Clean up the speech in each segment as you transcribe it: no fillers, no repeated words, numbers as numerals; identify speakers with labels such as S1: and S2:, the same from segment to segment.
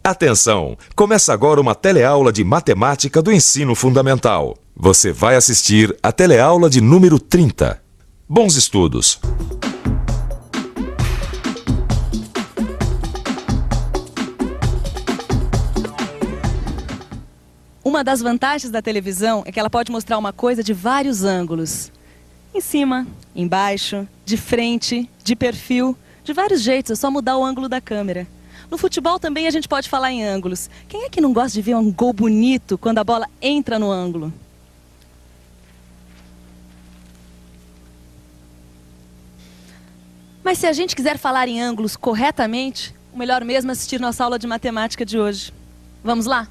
S1: Atenção! Começa agora uma teleaula de matemática do ensino fundamental. Você vai assistir a teleaula de número 30. Bons estudos!
S2: Uma das vantagens da televisão é que ela pode mostrar uma coisa de vários ângulos. Em cima, embaixo, de frente, de perfil, de vários jeitos, é só mudar o ângulo da câmera. No futebol também a gente pode falar em ângulos. Quem é que não gosta de ver um gol bonito quando a bola entra no ângulo? Mas se a gente quiser falar em ângulos corretamente, o melhor mesmo é assistir nossa aula de matemática de hoje. Vamos lá?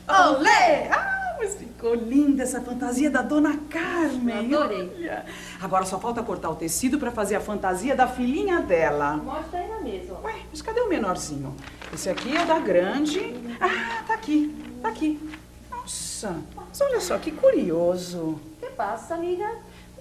S3: Olê! Ah, mas ficou linda essa fantasia da Dona Carmen.
S4: Adorei.
S3: Olha. Agora só falta cortar o tecido pra fazer a fantasia da filhinha dela.
S4: Mostra aí na mesa, ó.
S3: Ué, mas cadê o menorzinho? Esse aqui é o da grande. Ah, tá aqui, tá aqui. Nossa, mas olha só que curioso.
S4: O que passa, amiga?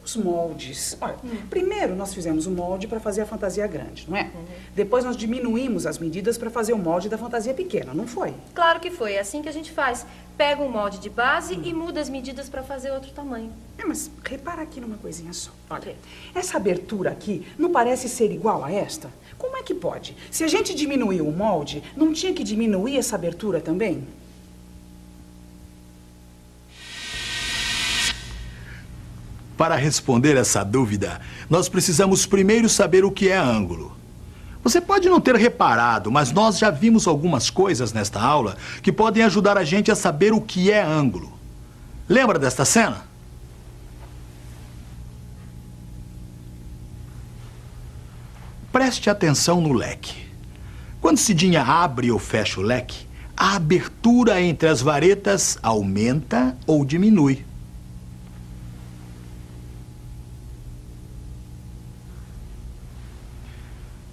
S3: Os moldes. Olha, primeiro nós fizemos o molde para fazer a fantasia grande, não é? Depois nós diminuímos as medidas para fazer o molde da fantasia pequena, não foi?
S4: Claro que foi, é assim que a gente faz. Pega um molde de base e muda as medidas para fazer outro tamanho.
S3: É, mas repara aqui numa coisinha só. Olha,
S4: quê?
S3: essa abertura aqui não parece ser igual a esta? Como é que pode? Se a gente diminuiu o molde, não tinha que diminuir essa abertura também?
S5: Para responder essa dúvida, nós precisamos primeiro saber o que é ângulo. Você pode não ter reparado, mas nós já vimos algumas coisas nesta aula que podem ajudar a gente a saber o que é ângulo. Lembra desta cena? Preste atenção no leque. Quando Cidinha abre ou fecha o leque, a abertura entre as varetas aumenta ou diminui.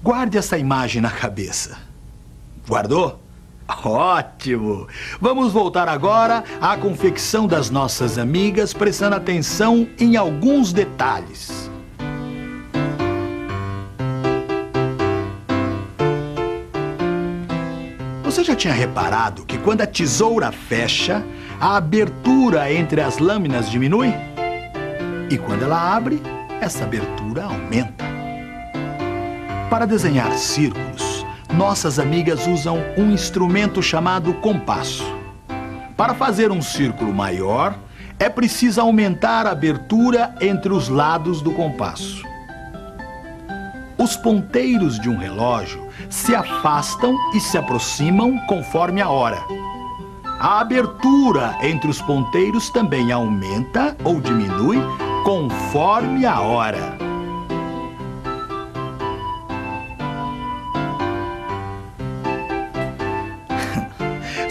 S5: Guarde essa imagem na cabeça. Guardou? Ótimo! Vamos voltar agora à confecção das nossas amigas, prestando atenção em alguns detalhes. Você já tinha reparado que quando a tesoura fecha, a abertura entre as lâminas diminui? E quando ela abre, essa abertura aumenta. Para desenhar círculos, nossas amigas usam um instrumento chamado compasso. Para fazer um círculo maior, é preciso aumentar a abertura entre os lados do compasso. Os ponteiros de um relógio se afastam e se aproximam conforme a hora. A abertura entre os ponteiros também aumenta ou diminui conforme a hora.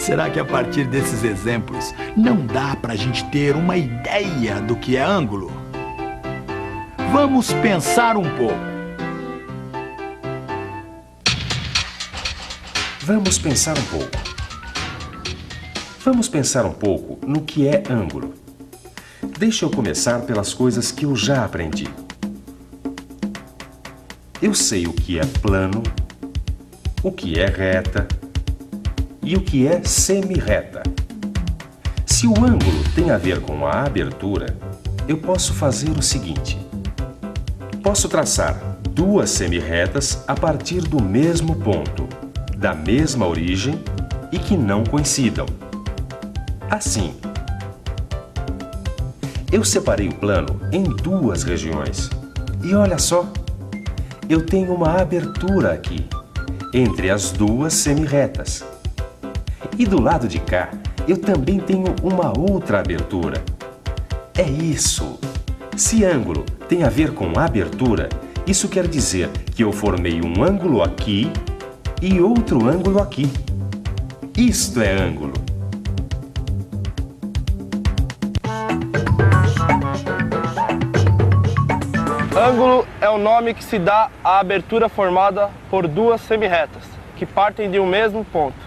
S5: Será que a partir desses exemplos não dá para a gente ter uma ideia do que é ângulo? Vamos pensar um pouco.
S6: Vamos pensar um pouco. Vamos pensar um pouco no que é ângulo. Deixa eu começar pelas coisas que eu já aprendi. Eu sei o que é plano, o que é reta e o que é semi-reta. Se o ângulo tem a ver com a abertura, eu posso fazer o seguinte. Posso traçar duas semi-retas a partir do mesmo ponto, da mesma origem e que não coincidam. Assim, eu separei o plano em duas regiões. E olha só, eu tenho uma abertura aqui, entre as duas semi-retas. E do lado de cá, eu também tenho uma outra abertura. É isso! Se ângulo tem a ver com abertura, isso quer dizer que eu formei um ângulo aqui e outro ângulo aqui. Isto é ângulo.
S7: Ângulo é o nome que se dá à abertura formada por duas semirretas. que partem de um mesmo ponto.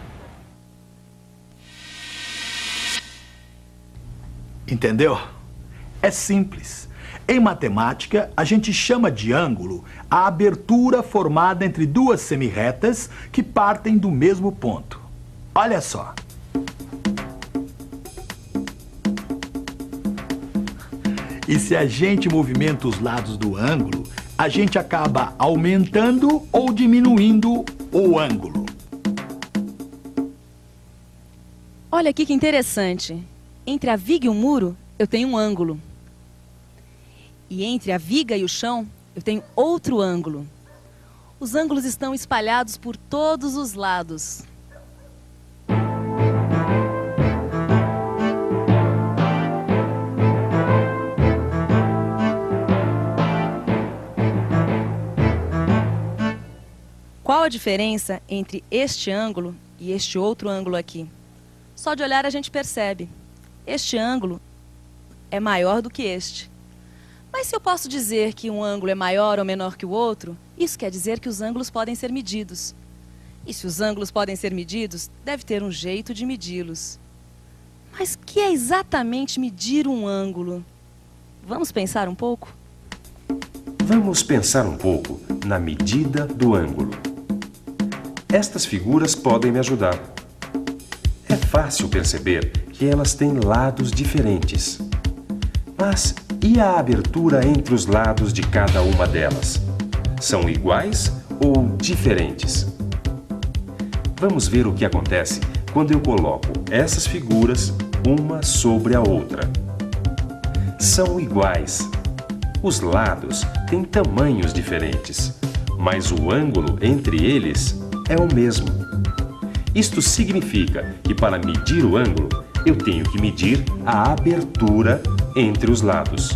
S5: Entendeu? É simples. Em matemática, a gente chama de ângulo a abertura formada entre duas semirretas que partem do mesmo ponto. Olha só. E se a gente movimenta os lados do ângulo, a gente acaba aumentando ou diminuindo o ângulo.
S2: Olha aqui que interessante. Entre a viga e o muro, eu tenho um ângulo. E entre a viga e o chão, eu tenho outro ângulo. Os ângulos estão espalhados por todos os lados. Qual a diferença entre este ângulo e este outro ângulo aqui? Só de olhar a gente percebe. Este ângulo é maior do que este. Mas se eu posso dizer que um ângulo é maior ou menor que o outro, isso quer dizer que os ângulos podem ser medidos. E se os ângulos podem ser medidos, deve ter um jeito de medi-los. Mas o que é exatamente medir um ângulo? Vamos pensar um pouco?
S6: Vamos pensar um pouco na medida do ângulo. Estas figuras podem me ajudar. É fácil perceber que elas têm lados diferentes. Mas e a abertura entre os lados de cada uma delas? São iguais ou diferentes? Vamos ver o que acontece quando eu coloco essas figuras uma sobre a outra. São iguais. Os lados têm tamanhos diferentes, mas o ângulo entre eles é o mesmo. Isto significa que para medir o ângulo, eu tenho que medir a abertura entre os lados.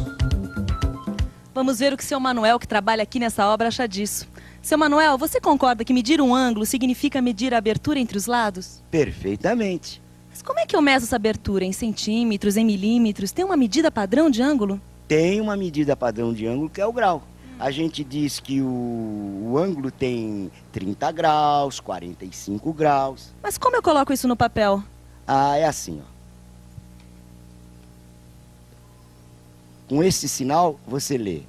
S2: Vamos ver o que seu Manuel, que trabalha aqui nessa obra, acha disso. Seu Manuel, você concorda que medir um ângulo significa medir a abertura entre os lados?
S8: Perfeitamente.
S2: Mas como é que eu meço essa abertura? Em centímetros, em milímetros? Tem uma medida padrão de ângulo?
S8: Tem uma medida padrão de ângulo que é o grau. A gente diz que o ângulo tem 30 graus, 45 graus.
S2: Mas como eu coloco isso no papel?
S8: Ah, é assim, ó. Com esse sinal, você lê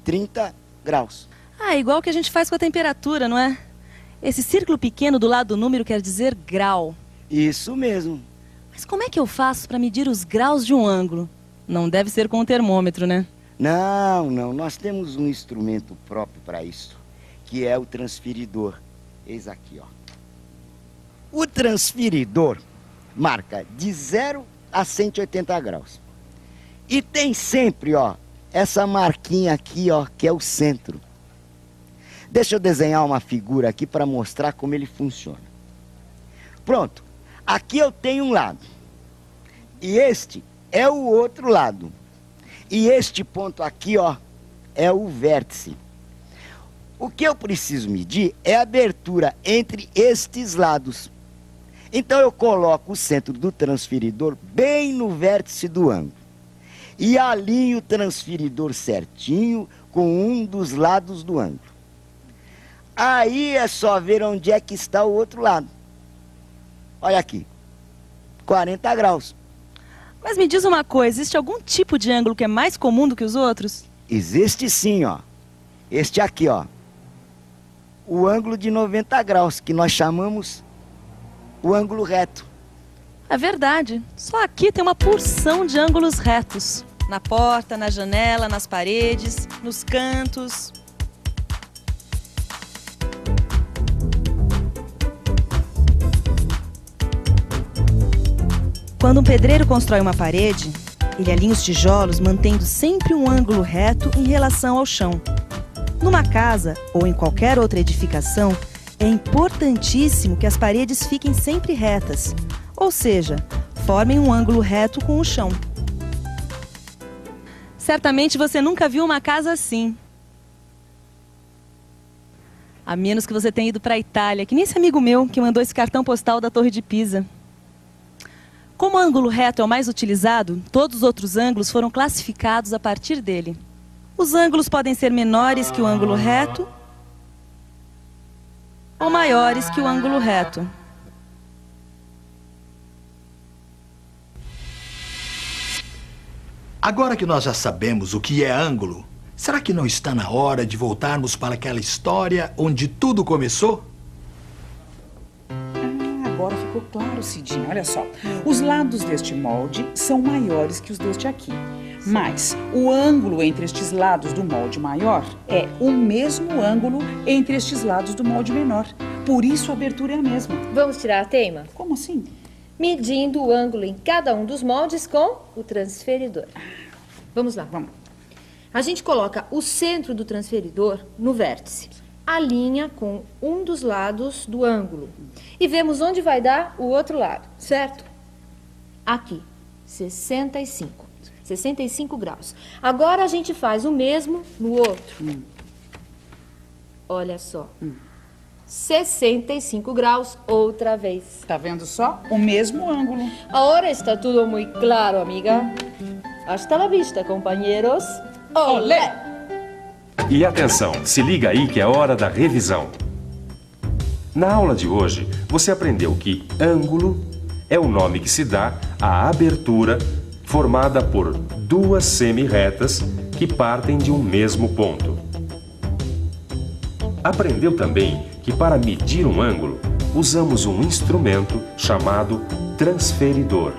S8: 30 graus.
S2: Ah, igual que a gente faz com a temperatura, não é? Esse círculo pequeno do lado do número quer dizer grau.
S8: Isso mesmo.
S2: Mas como é que eu faço para medir os graus de um ângulo? Não deve ser com o termômetro, né?
S8: Não, não. Nós temos um instrumento próprio para isso, que é o transferidor. Eis aqui, ó. O transferidor marca de 0 a 180 graus. E tem sempre, ó, essa marquinha aqui, ó, que é o centro. Deixa eu desenhar uma figura aqui para mostrar como ele funciona. Pronto. Aqui eu tenho um lado. E este é o outro lado. E este ponto aqui, ó, é o vértice. O que eu preciso medir é a abertura entre estes lados. Então eu coloco o centro do transferidor bem no vértice do ângulo. E alinho o transferidor certinho com um dos lados do ângulo. Aí é só ver onde é que está o outro lado. Olha aqui, 40 graus.
S2: Mas me diz uma coisa, existe algum tipo de ângulo que é mais comum do que os outros?
S8: Existe sim, ó. Este aqui, ó. O ângulo de 90 graus, que nós chamamos o ângulo reto.
S2: É verdade. Só aqui tem uma porção de ângulos retos. Na porta, na janela, nas paredes, nos cantos. Quando um pedreiro constrói uma parede, ele alinha os tijolos mantendo sempre um ângulo reto em relação ao chão. Numa casa ou em qualquer outra edificação, é importantíssimo que as paredes fiquem sempre retas, ou seja, formem um ângulo reto com o chão. Certamente você nunca viu uma casa assim. A menos que você tenha ido para a Itália, que nem esse amigo meu que mandou esse cartão postal da Torre de Pisa. Como o ângulo reto é o mais utilizado, todos os outros ângulos foram classificados a partir dele. Os ângulos podem ser menores que o ângulo reto ou maiores que o ângulo reto.
S5: Agora que nós já sabemos o que é ângulo, será que não está na hora de voltarmos para aquela história onde tudo começou?
S3: Agora ficou claro, Cidinha. Olha só, os lados deste molde são maiores que os deste aqui. Mas o ângulo entre estes lados do molde maior é o mesmo ângulo entre estes lados do molde menor. Por isso a abertura é a mesma.
S4: Vamos tirar a teima?
S3: Como assim?
S4: Medindo o ângulo em cada um dos moldes com o transferidor. Vamos lá.
S3: Vamos.
S4: A gente coloca o centro do transferidor no vértice. Alinha com um dos lados do ângulo. E vemos onde vai dar o outro lado, certo? Aqui, 65 graus. Agora a gente faz o mesmo no outro. Olha só. 65 graus outra vez.
S3: Tá vendo só? O mesmo ângulo.
S4: Agora está tudo muito claro, amiga. Hasta la vista, companheiros. Olé!
S6: E atenção, se liga aí que é hora da revisão. Na aula de hoje, você aprendeu que ângulo é o nome que se dá à abertura formada por duas semi-retas que partem de um mesmo ponto. Aprendeu também que para medir um ângulo, usamos um instrumento chamado transferidor.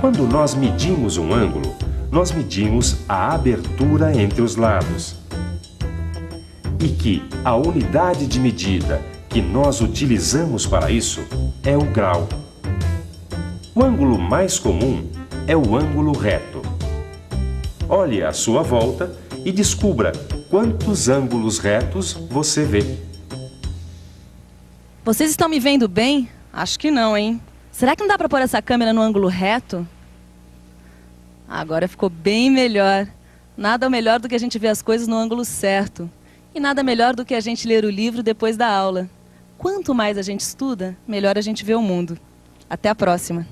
S6: Quando nós medimos um ângulo, nós medimos a abertura entre os lados. E que a unidade de medida que nós utilizamos para isso é o grau. O ângulo mais comum é o ângulo reto. Olhe à sua volta e descubra quantos ângulos retos você vê.
S2: Vocês estão me vendo bem? Acho que não, hein? Será que não dá para pôr essa câmera no ângulo reto? Agora ficou bem melhor. Nada melhor do que a gente ver as coisas no ângulo certo. E nada melhor do que a gente ler o livro depois da aula. Quanto mais a gente estuda, melhor a gente vê o mundo. Até a próxima.